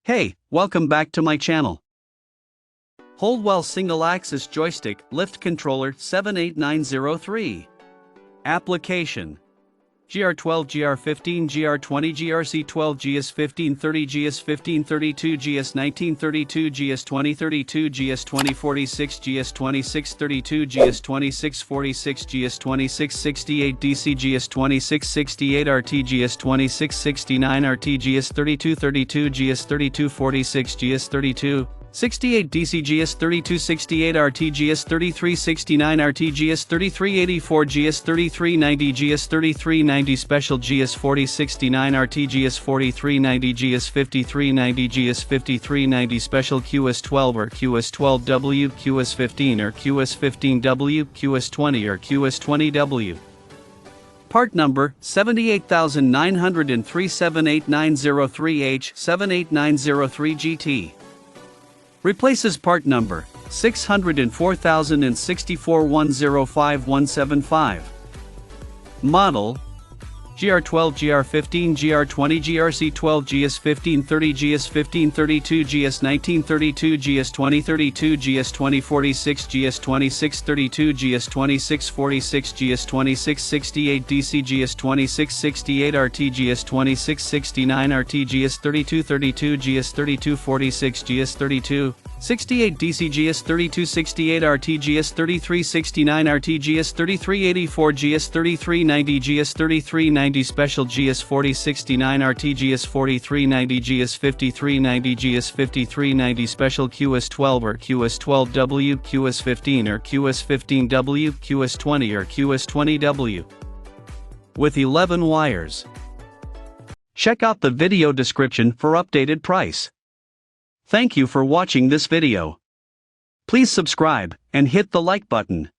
Hey, welcome back to my channel. Holdwell Single-Axis Joystick Lift Controller 78903. Application: GR12, GR15, GR20, GRC12, GS1530, GS1532, GS1932, GS2032, GS2046, GS2632, GS2646, GS2668 DC, GS2668 RT, GS2669 RT, GS3232, GS3246, GS32 68 DC, GS3268 RT, GS3369 RT, GS3384, GS3390, GS3390 Special, GS4069 RT, GS4390, GS5390, GS5390 Special, QS12 or QS12W, QS15 or QS15W, QS20 or QS20W. Part number 78903 78903H 78903GT. Replaces part number 604,064 105175. Model: GR12, GR15, GR20, GRC12, GS1530, GS1532, GS1932, GS2032, GS2046, GS2632, GS2646, GS2668 DC, GS2668 RT, GS2669 RT, GS3232, GS3246, GS32 68 DC, GS3268 RT, GS3369 RT, GS3384, GS3390, GS3390 Special, GS4069 RT, GS4390, GS5390, GS5390 Special, QS12 or QS12W, QS15 or QS15W, QS20 or QS20W. With 11 wires. Check out the video description for updated price. Thank you for watching this video. Please subscribe and hit the like button.